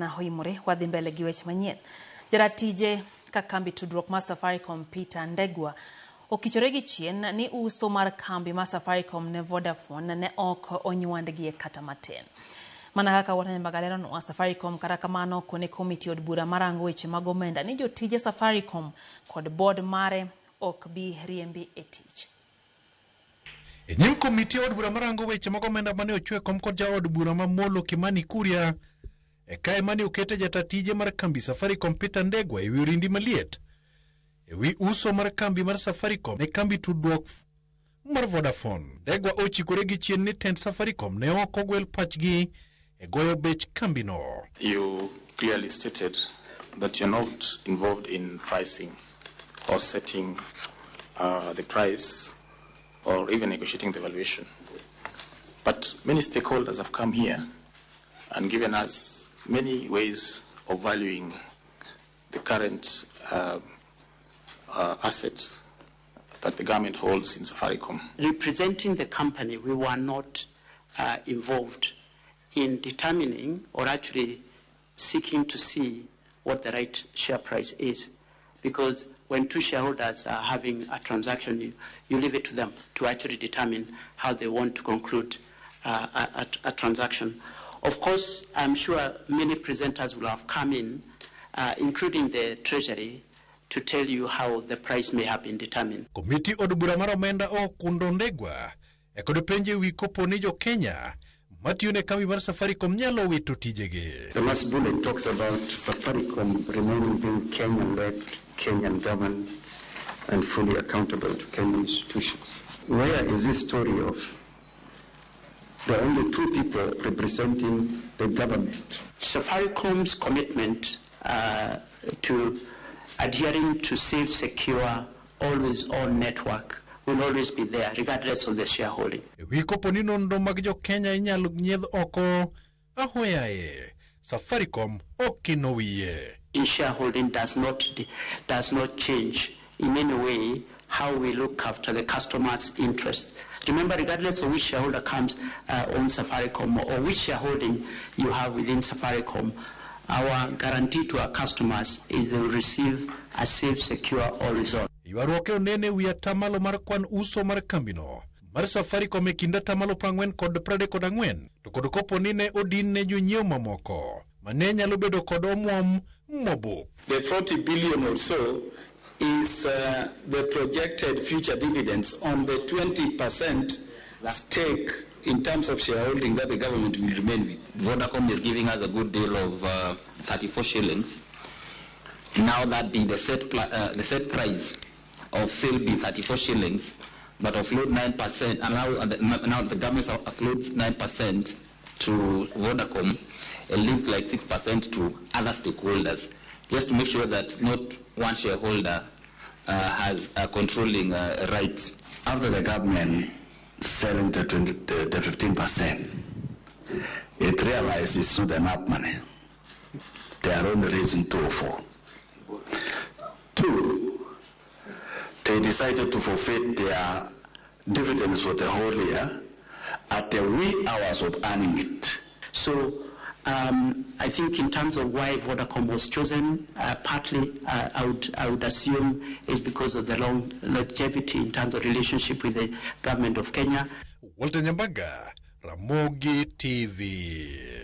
na hoimore wadhi mbele gi weche manyien. Jaratije ka kambi tudruok mar Safaricom Peter Ndegwa okichore gi chien ni uso mar kambi mar Safaricom ne Vodafone ne ok onywandgi kata matin. Mana kaka watanya magalero no Safaricom kata kamano kone komiti od bura marango weche mag omenda ni jotije Safaricom kod board mare ok bi riembi e tich. Nyim komiti od bura marango weche mag omenda mane ochwe kom kod jaod bura mamolo Kimani Kuria kae mane okete jatatije mar kambi Safaricom Peter Ndegwa ewi orindi maliet ewi uso mar kambi mar Safaricom ne kambi tudruok mar Vodafone. Ndegwa ochikore gi chien ni tend Safaricom ne ok ogwel pachgi e goyo bech kambi no. You clearly stated that you're not involved in pricing or setting the price or even negotiating the valuation. But many stakeholders have come here and given us many ways of valuing the current assets that the government holds in Safaricom. Representing the company, we were not involved in determining or actually seeking to see what the right share price is. Because when two shareholders are having a transaction, you leave it to them to actually determine how they want to conclude a transaction. Of course, I'm sure many presenters will have come in, including the Treasury, to tell you how the price may have been determined. Komiti od bura mar omenda okundo Ndegwa kod penje wi kopo ni jo Kenya matiyo ne kambi mar Safaricom nyalo wito tijegi. The last bullet talks about Safaricom remaining being Kenyan-led, Kenyan government, and fully accountable to Kenyan institutions. Where is this story of the only two people representing the government? Safaricom's commitment to adhering to safe, secure, always-on network will always be there, regardless of the shareholding. Wikopo ni nondo mag jo Kenya inyalo nyiedh oko ahoyaye. Safaricom okino wiye. In shareholding does not change in any way how we look after the customer's interest. Remember, regardless of which shareholder comes on Safaricom or which shareholding you have within Safaricom, our guarantee to our customers is they will receive a safe, secure, always-on. Ywaruoke onene wi atamalo mar kwan uso mar kambino mar Safaricom e kind atamalo 40 kod 34 to kod kopo ni ne odin ne jonyiewo mamoko mane nyalo bedo kod omwom mobuk. The 40 billion or so is the projected future dividends on the 20% stake in terms of shareholding that the government will remain with. Vodacom is giving us a good deal of 34 shillings. Now that being the set price of sale be 34 shillings, but offload 9%, and now the government offloads 9% to Vodacom and leaves like 6% to other stakeholders, just to make sure that not one shareholder has controlling rights. After the government selling the 15%, it realized it's not enough money. They are only raising 204. Two, they decided to forfeit their dividends for the whole year at the wee hours of earning it. So I think in terms of why Vodacom was chosen, partly I would assume is because of the long longevity in terms of relationship with the government of Kenya. Walter Nyambaga, Ramogi TV.